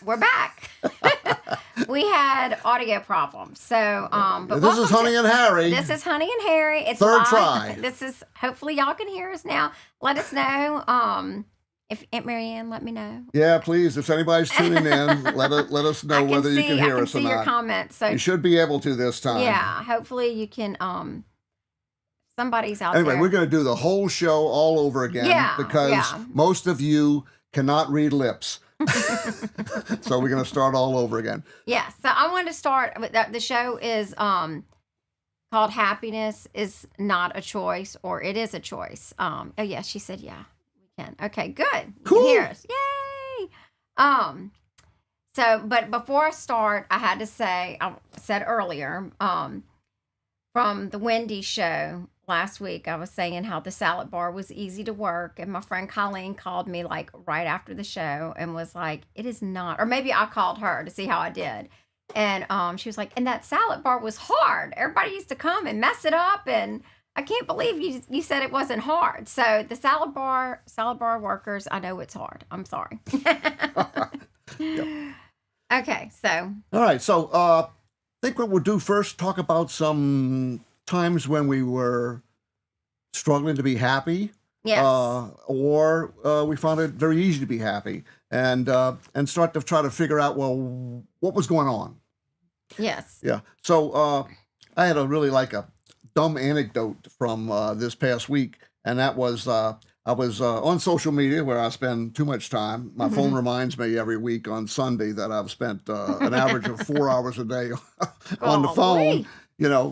We're back. We had audio problems. So, but this is Honey and Harry. This is Honey and Harry. It's third live. try. This is, hopefully y'all can hear us now. Let us know. If Aunt Marianne, let me know. Yeah, please. If anybody's tuning in, let us know whether you can hear us or not. I can see your comments. So you should be able to this time. Yeah, hopefully you can. Somebody's out there. Anyway, we're going to do the whole show all over again because most of you cannot read lips. So we're going to start all over again. Yeah. So I want to start with that. The show is called Happiness is Not a Choice, or It Is a Choice. Oh yeah, she said yeah. Okay, good. Cool. You can hear us. Yay! So, but before I start, I had to say, I said earlier, from the Wendy show last week, I was saying how the salad bar was easy to work, and my friend Colleen called me like right after the show and was like, it is not, or maybe I called her to see how I did. And she was like, and that salad bar was hard. Everybody used to come and mess it up, and I can't believe you said it wasn't hard. So the salad bar workers, I know it's hard. I'm sorry. Yep. Okay, so. All right, so I think what we'll do first, talk about some times when we were struggling to be happy. Yes. Or we found it very easy to be happy, and start to try to figure out, well, what was going on. Yes. Yeah. So I had a dumb anecdote from this past week, and that was I was on social media where I spend too much time. My phone reminds me every week on Sunday that I've spent an average of 4 hours a day on the phone,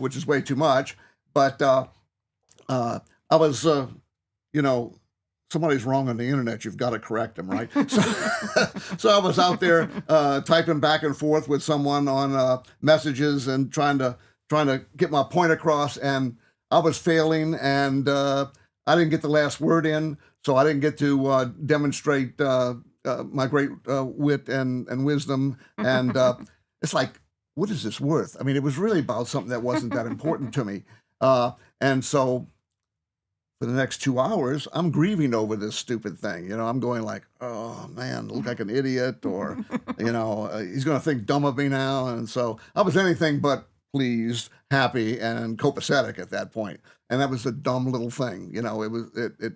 which is way too much. But I was, somebody's wrong on the internet. You've got to correct them, right? So I was out there typing back and forth with someone on messages and trying to get my point across, and I was failing, and I didn't get the last word in, so I didn't get to demonstrate my great wit and wisdom. And it's like, what is this worth? I mean, it was really about something that wasn't that important to me. And so for the next 2 hours, I'm grieving over this stupid thing. I'm going like, oh, man, look like an idiot, or, he's going to think dumb of me now. And so I was anything but pleased, happy, and copacetic at that point. And that was a dumb little thing. It was it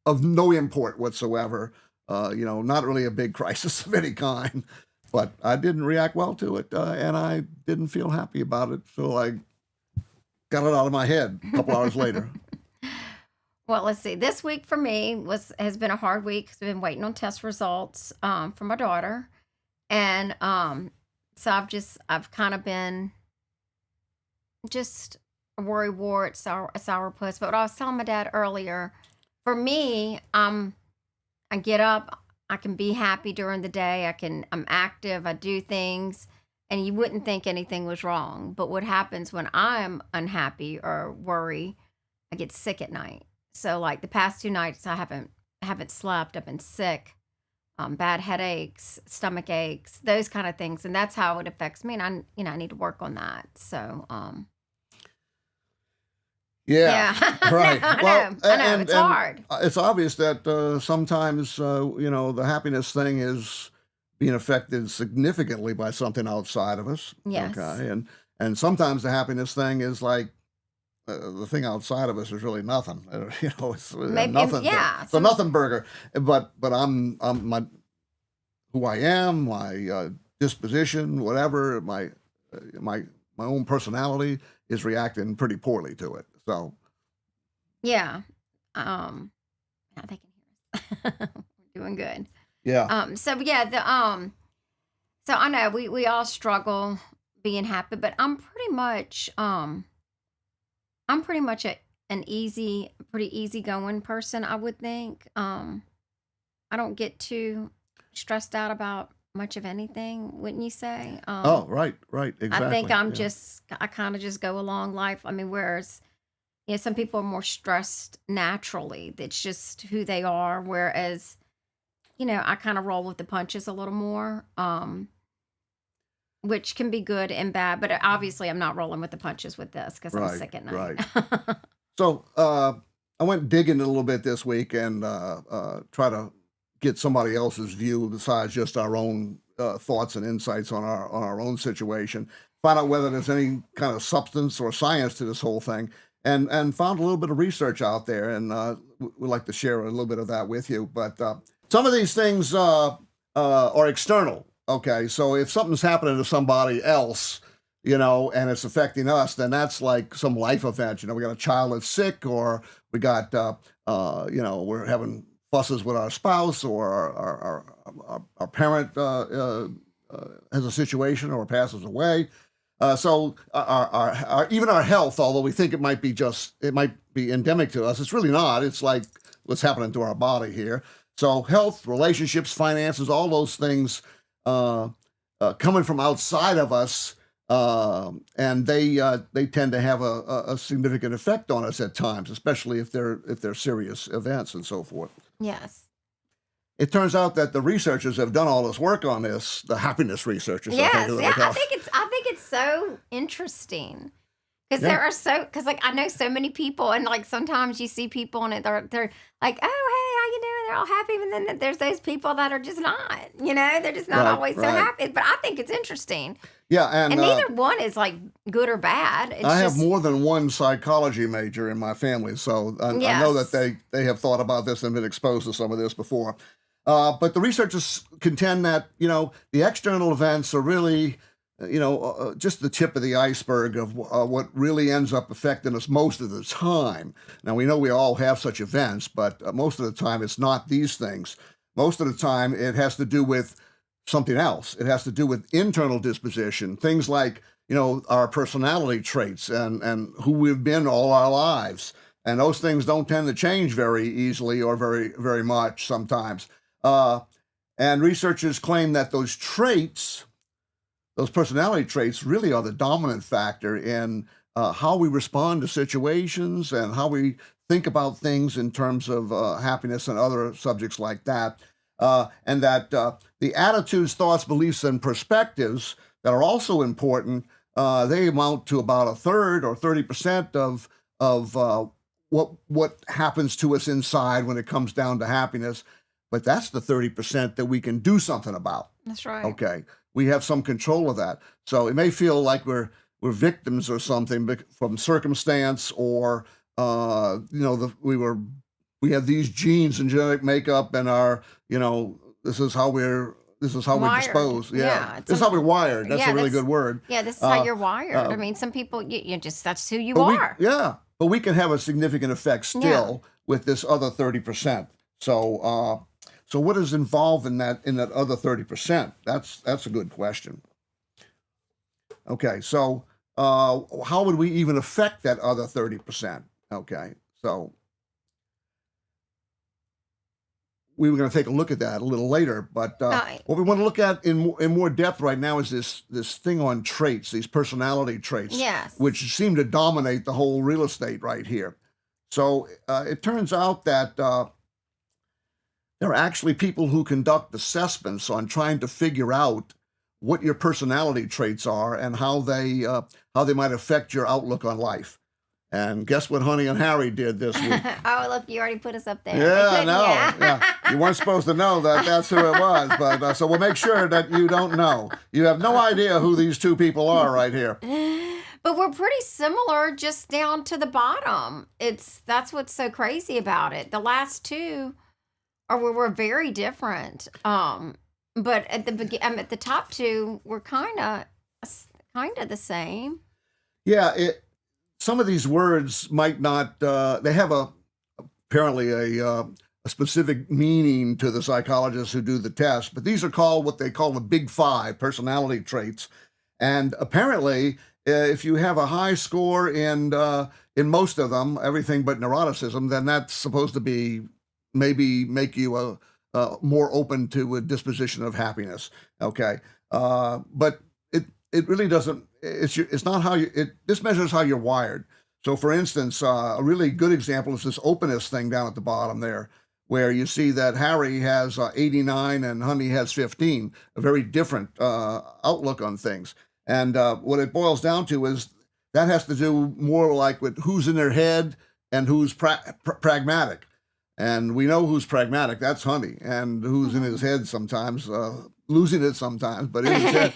of no import whatsoever. Not really a big crisis of any kind. But I didn't react well to it, and I didn't feel happy about it. So I got it out of my head a couple hours later. Well, let's see. This week for me has been a hard week because I've been waiting on test results for my daughter, and so I've kind of been just a worry wart, a sourpuss. But what I was telling my dad earlier, for me, I get up, I can be happy during the day. I'm active, I do things, and you wouldn't think anything was wrong. But what happens when I'm unhappy or worry, I get sick at night. So like the past 2 nights, I haven't slept. I've been sick, bad headaches, stomach aches, those kind of things, and that's how it affects me. And I need to work on that. So yeah, right. I know it's hard. It's obvious that sometimes the happiness thing is being affected significantly by something outside of us. Yes. Okay, and sometimes the happiness thing is like. The thing outside of us is really nothing. It's nothing. Yeah, it's a nothing burger. But I'm my who I am, my disposition, whatever, my own personality is reacting pretty poorly to it. So yeah, I think we're doing good. Yeah. So yeah, so I know we all struggle being happy, but I'm pretty much an pretty easygoing person, I would think. I don't get too stressed out about much of anything, wouldn't you say? Right, exactly. I think I kind of just go along life. I mean, whereas, some people are more stressed naturally. It's just who they are. Whereas, I kind of roll with the punches a little more. Which can be good and bad, but obviously I'm not rolling with the punches with this because I'm sick at night. Right. So I went digging a little bit this week and try to get somebody else's view besides just our own thoughts and insights on our own situation. Find out whether there's any kind of substance or science to this whole thing, and found a little bit of research out there, and we'd like to share a little bit of that with you. But some of these things are external. Okay, so if something's happening to somebody else, and it's affecting us, then that's like some life event. We got a child that's sick, or we got, we're having fusses with our spouse, or our parent has a situation or passes away. So even our health, although we think it might be endemic to us, it's really not. It's like what's happening to our body here. So health, relationships, finances, all those things coming from outside of us, and they tend to have a significant effect on us at times, especially if they're serious events and so forth. Yes. It turns out that the researchers have done all this work on this, the happiness researchers. Yes, I think it's so interesting because because I know so many people, and like sometimes you see people and they're like, oh, hey, how you doing? They're all happy, and then there's those people that are just not. They're just not always so happy. But I think it's interesting. Yeah, and neither one is like good or bad. I have more than one psychology major in my family, so I know that they have thought about this and been exposed to some of this before. But the researchers contend that, the external events are really, just the tip of the iceberg of what really ends up affecting us most of the time. Now, we know we all have such events, but most of the time it's not these things. Most of the time it has to do with something else. It has to do with internal disposition, things like, our personality traits and who we've been all our lives. And those things don't tend to change very easily or very, very much sometimes. And researchers claim that those personality traits really are the dominant factor in how we respond to situations and how we think about things in terms of happiness and other subjects like that. And that the attitudes, thoughts, beliefs, and perspectives that are also important, they amount to about a third or 30% of what happens to us inside when it comes down to happiness. But that's the 30% that we can do something about. That's right. Okay, we have some control of that. So it may feel like we're victims or something from circumstance, or we have these genes and genetic makeup, and this is how we're disposed. Yeah, this is how we're wired. That's a really good word. Yeah, this is how you're wired. I mean, some people, that's who you are. But we can have a significant effect still with this other 30%. So what is involved in that other 30%? That's a good question. Okay, so how would we even affect that other 30%? Okay, so we were going to take a look at that a little later, but what we want to look at in more depth right now is this thing on traits, these personality traits, which seem to dominate the whole real estate right here. So it turns out that there are actually people who conduct assessments on trying to figure out what your personality traits are and how they might affect your outlook on life. And guess what Honey and Harry did this week? Oh, look, you already put us up there. Yeah, no. Yeah. You weren't supposed to know that that's who it was. But so we'll make sure that you don't know. You have no idea who these two people are right here. But we're pretty similar just down to the bottom. That's what's so crazy about it. The last two we're very different. But at the top two, we're kind of the same. Yeah, some of these words might not. They have apparently a specific meaning to the psychologists who do the test. But these are called what they call the Big Five personality traits. And apparently, if you have a high score in most of them, everything but neuroticism, then that's supposed to be maybe make you more open to a disposition of happiness. Okay, but it really doesn't. It's not how you. This measures how you're wired. So, for instance, a really good example is this openness thing down at the bottom there, where you see that Harry has 89 and Honey has 15. A very different outlook on things. And what it boils down to is that has to do more like with who's in their head and who's pragmatic. And we know who's pragmatic. That's Honey. And who's in his head sometimes, losing it sometimes, but in his head,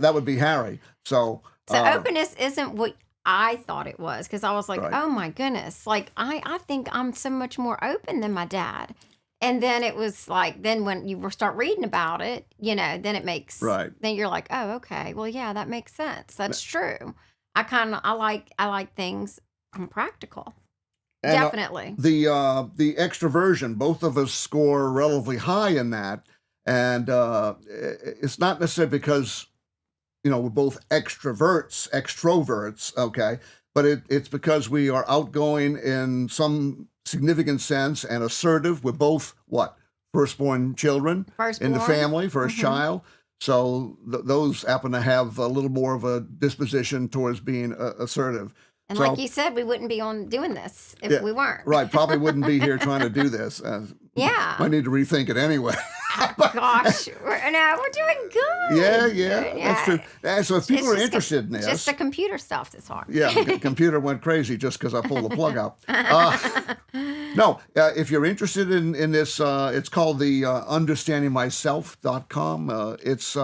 that would be Harry. So, So openness isn't what I thought it was, because I was like, right, oh my goodness, like I think I'm so much more open than my dad. And then it was like, then when you start reading about it, then it makes, right. then you're like, oh, okay, well, yeah, that makes sense. That's true. I like things practical. And Definitely. the extroversion, both of us score relatively high in that, and it's not necessarily because we're both extroverts, okay, but it's because we are outgoing in some significant sense and assertive. We're both what, firstborn children in the Firstborn. family, first child. So those happen to have a little more of a disposition towards being assertive. And So, like you said, we wouldn't be on doing this if we weren't. right, probably wouldn't be here trying to do this. Yeah. Might need to rethink it anyway. Gosh, we're doing good. Yeah, that's true. So if people are interested in this, just the computer stuff that's hard. yeah, the computer went crazy just because I pulled the plug out. No, if you're interested in this, it's called the understandingmyself.com. It's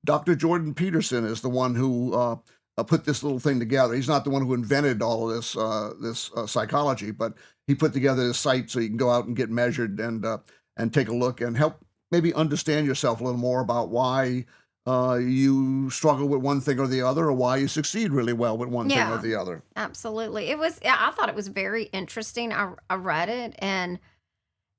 Dr. Jordan Peterson is the one who put this little thing together. He's not the one who invented all of this psychology, but he put together this site so you can go out and get measured and take a look and help maybe understand yourself a little more about why you struggle with one thing or the other, or why you succeed really well with one thing or the other. Absolutely. I thought it was very interesting. I read it, and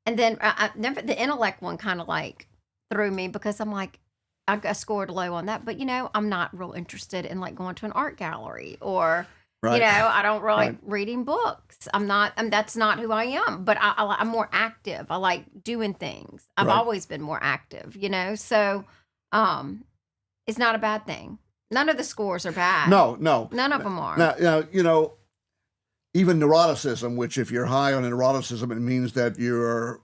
then I never, the intellect one kind of like threw me, because I'm like, I scored low on that, but I'm not real interested in like going to an art gallery, or Right. I don't really like Right. reading books. I'm not, that's not who I am, but I'm more active. I like doing things. I've Right. always been more active, so it's not a bad thing. None of the scores are bad. No. None of them are. Now, even neuroticism, which if you're high on neuroticism, it means that you're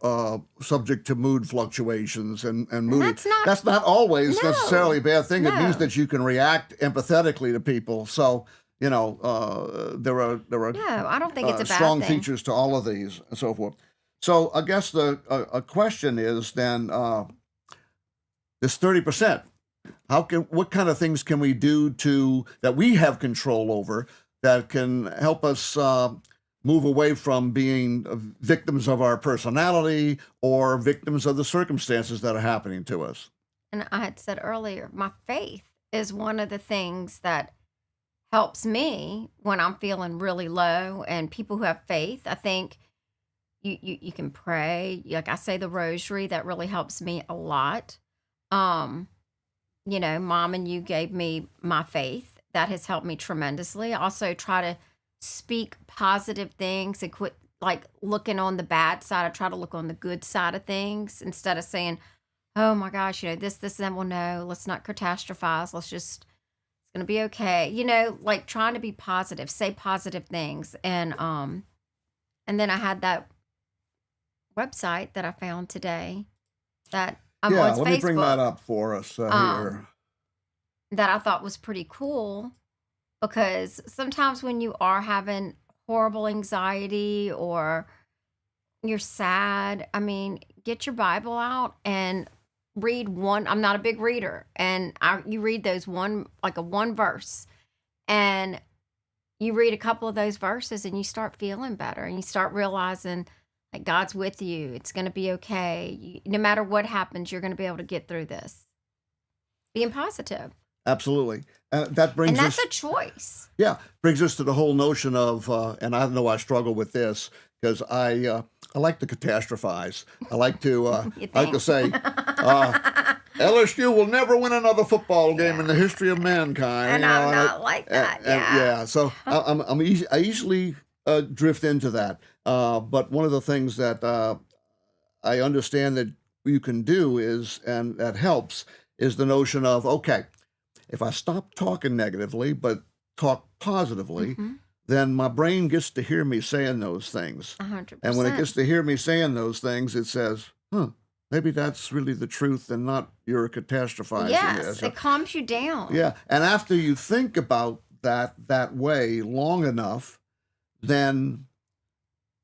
subject to mood fluctuations and moody. That's not always necessarily a bad thing. It means that you can react empathetically to people. So, there are No, I don't think it's a bad strong thing. features to all of these and so forth. So I guess a question is then this 30%. What kind of things can we do that we have control over that can help us move away from being victims of our personality or victims of the circumstances that are happening to us? And I had said earlier, my faith is one of the things that helps me when I'm feeling really low. And people who have faith, I think you can pray. Like I say the rosary, that really helps me a lot. Mom and you gave me my faith. That has helped me tremendously. I also try to speak positive things and quit like looking on the bad side. I try to look on the good side of things instead of saying, oh my gosh, this, and well, no, let's not catastrophize. It's going to be okay. Like trying to be positive, say positive things. And then I had that website that I found today that I'm on let me bring that Facebook, up for us here. that I thought was pretty cool, because sometimes when you are having horrible anxiety or you're sad, get your Bible out and read one. I'm not a big reader, and you read those one verse, and you read a couple of those verses, and you start feeling better, and you start realizing like God's with you. It's going to be okay. No matter what happens, you're going to be able to get through this. Being positive. Absolutely. That brings And that's us, a choice. brings us to the whole notion of, and I know I struggle with this because I like to catastrophize. I like to say, LSU will never win another football game in the history of mankind. And I'm not like that. Yeah. So I easily drift into that. But one of the things that I understand that you can do and that helps, is the notion of, okay, if I stop talking negatively but talk positively, then my brain gets to hear me saying those things. 100%. And when it gets to hear me saying those things, it says, maybe that's really the truth and not you're catastrophizing. Yes, it calms you down. Yeah. And after you think about that way long enough, then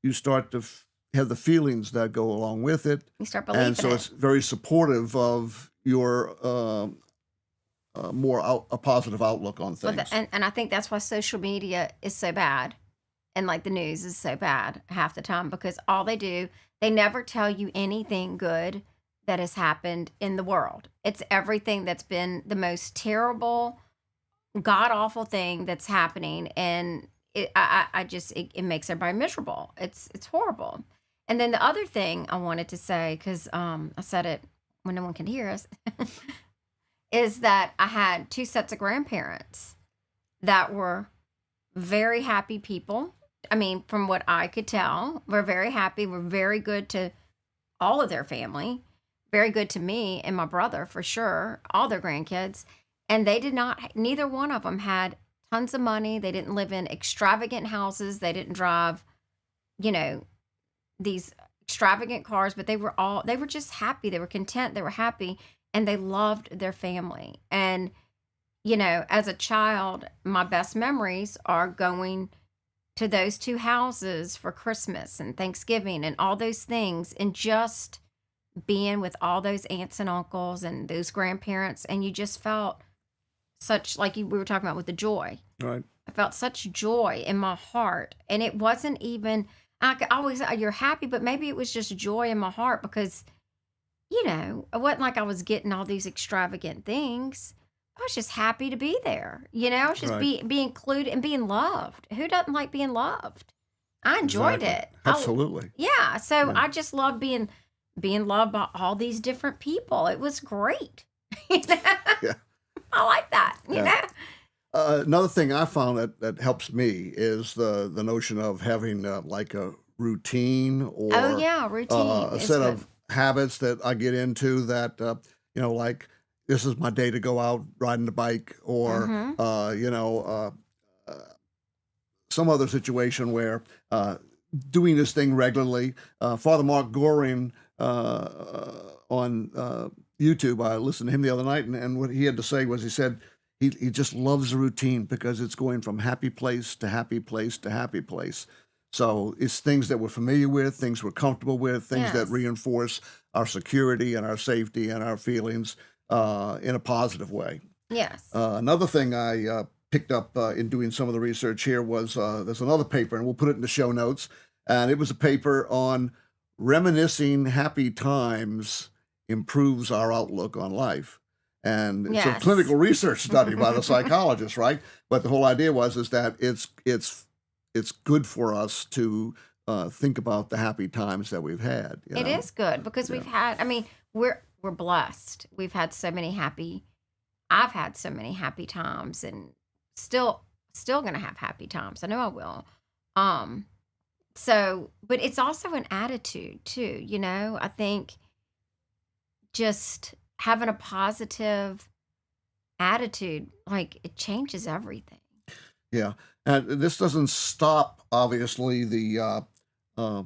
you start to have the feelings that go along with it. You start believing And so it. it's very supportive of your a positive outlook on Well, things. and I think that's why social media is so bad, and like the news is so bad half the time, because all they do, they never tell you anything good that has happened in the world. It's everything that's been the most terrible, god awful thing that's happening, and I just it makes everybody miserable. It's horrible. And then the other thing I wanted to say, because I said it when no one can hear us, is that I had two sets of grandparents that were very happy people. I mean, from what I could tell, were very happy, were very good to all of their family, very good to me and my brother for sure, all their grandkids. And they did not, neither one of them had tons of money. They didn't live in extravagant houses. They didn't drive, you know, these extravagant cars, but they were just happy. They were content. They were happy, and they loved their family. And, you know, as a child, my best memories are going to those two houses for Christmas and Thanksgiving and all those things, and just being with all those aunts and uncles and those grandparents. And you just felt such, like we were talking about with the joy. Right. I felt such joy in my heart. And it wasn't even, I could always, you're happy, but maybe it was just joy in my heart because, you know, it wasn't like I was getting all these extravagant things. I was just happy to be there. You know, I was just Right. be included and being loved. Who doesn't like being loved? I enjoyed Exactly. it. Absolutely. Yeah. So Yeah. I just loved being loved by all these different people. It was great. You know? Yeah. I like that. You Yeah. know? Another thing I found that helps me is the notion of having like a routine or Oh yeah, routine a is set good. of habits that I get into that you know, like this is my day to go out riding the bike, or Mm-hmm. you know, some other situation where doing this thing regularly. Father Mark Goring on YouTube, I listened to him the other night, and what he had to say was, he said he just loves the routine because it's going from happy place to happy place to happy place. So it's things that we're familiar with, things we're comfortable with, things that Yes. reinforce our security and our safety and our feelings in a positive way. Yes. Another thing I picked up in doing some of the research here was there's another paper, and we'll put it in the show notes. And it was a paper on reminiscing happy times improves our outlook on life. And it's a Yes. clinical research study by the psychologist, right? But the whole idea is that it's good for us to think about the happy times that we've had. You It know? is good because Yeah. we've had, I mean, we're blessed. We've had so many happy, I've had so many happy times, and still gonna have happy times. I know I will. Um, so but it's also an attitude too, you know? I think just having a positive attitude, like it changes everything. Yeah, and this doesn't stop, obviously, the uh,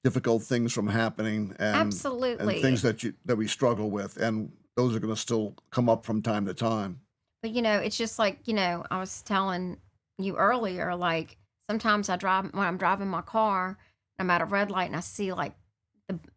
difficult things from happening, and Absolutely. things that we struggle with, and those are going to still come up from time to time. But, you know, it's just like, you know, I was telling you earlier, like sometimes when I'm driving my car, I'm at a red light and I see like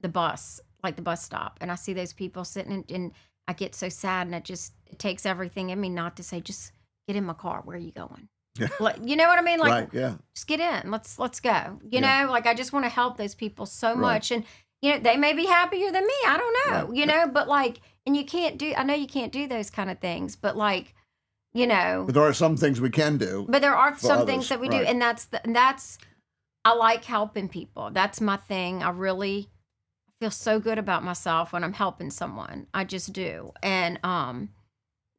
the bus, like the bus stop, and I see those people sitting and I get so sad, and it takes everything in me not to say, just get in my car. Where are you going? Yeah. Like, you know what I mean? Like, Right? Yeah. just get in. Let's go. You Yeah. know, like I just want to help those people so Right. much. And, you know, they may be happier than me. I don't know, Right. you know, but like, and I know you can't do those kind of things, but like, you know, But there are some things we can do. but there are for some things others, that we do, right. and that's I like helping people. That's my thing. I really feel so good about myself when I'm helping someone. I just do. And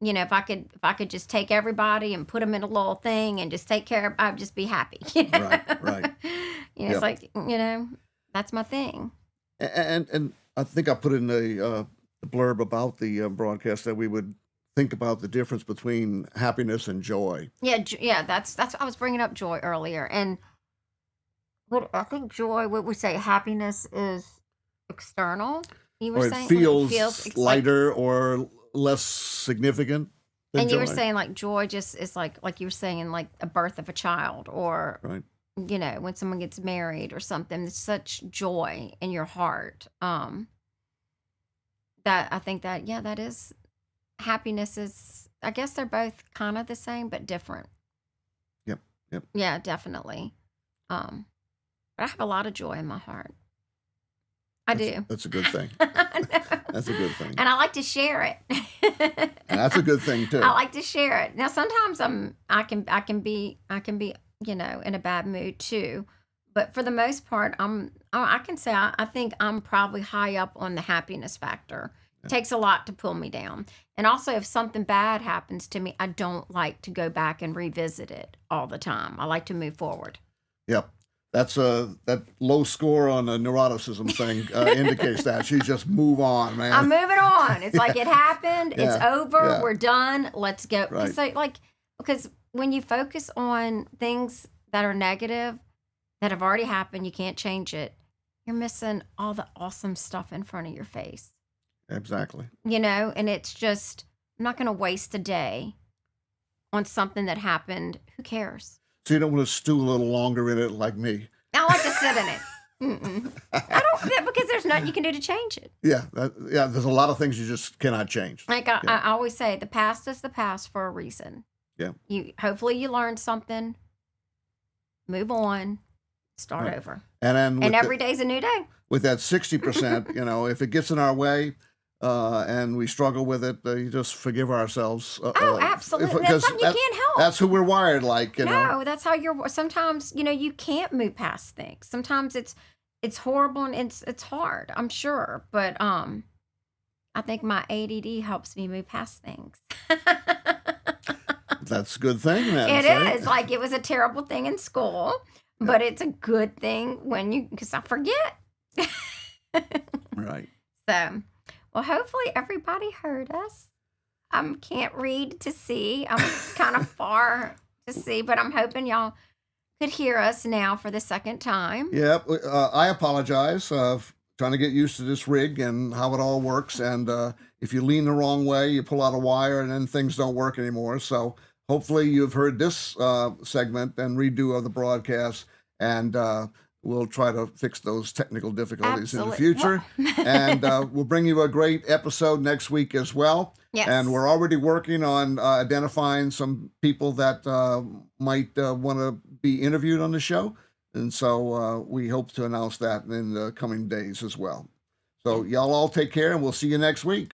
you know, if I could just take everybody and put them in a little thing and just take care of, I'd just be happy. You know? Right. You know, Yep. it's like, you know, that's my thing. And I think I put in the blurb about the broadcast that we would think about the difference between happiness and joy. Yeah, yeah, that's I was bringing up joy earlier. And what I think joy, what we say, happiness is external. You were Or it saying feels it's like, lighter or less significant than and you were joy. saying like joy just is like you were saying, like a birth of a child, or Right. when someone gets married or something, there's such joy in your heart. That I think that, yeah, that is happiness is, I guess they're both kind of the same, but different. Yep. Yep. Yeah, definitely. But I have a lot of joy in my heart. I do. That's a good thing. I know. That's a good thing. And I like to share it. And that's a good thing too. I like to share it. Now sometimes I can be in a bad mood too. But for the most part, I can say I think I'm probably high up on the happiness factor. It takes a lot to pull me down. And also if something bad happens to me, I don't like to go back and revisit it all the time. I like to move forward. Yep. That's that low score on the neuroticism thing indicates that. She just move on, man. I'm moving on. It's like it happened. It's over. Yeah. We're done. Let's go. Right. So, because when you focus on things that are negative, that have already happened, you can't change it. You're missing all the awesome stuff in front of your face. Exactly. And it's just, I'm not going to waste a day on something that happened. Who cares? So you don't want to stew a little longer in it like me. I like to sit in it. I don't, because there's nothing you can do to change it. Yeah. There's a lot of things you just cannot change. Like I always say, the past is the past for a reason. Yeah. Hopefully you learned something. Move on. Start over. And then every day's a new day. With that 60%, if it gets in our way and we struggle with it, you just forgive ourselves. Absolutely. That's something you can't help. That's who we're wired like, No, that's how sometimes, you can't move past things. Sometimes it's horrible and it's hard, I'm sure. But I think my ADD helps me move past things. That's a good thing then. It is. Like it was a terrible thing in school, but it's a good thing because I forget. Right. So, well, hopefully everybody heard us. Can't read to see. I'm kind of far to see, but I'm hoping y'all could hear us now for the second time. Yep. I apologize. Trying to get used to this rig and how it all works. And if you lean the wrong way, you pull out a wire and then things don't work anymore. So hopefully you've heard this segment and redo of the broadcast, and we'll try to fix those technical difficulties in the future. And we'll bring you a great episode next week as well. Yes. And we're already working on identifying some people that might want to be interviewed on the show. And so we hope to announce that in the coming days as well. So y'all all take care, and we'll see you next week.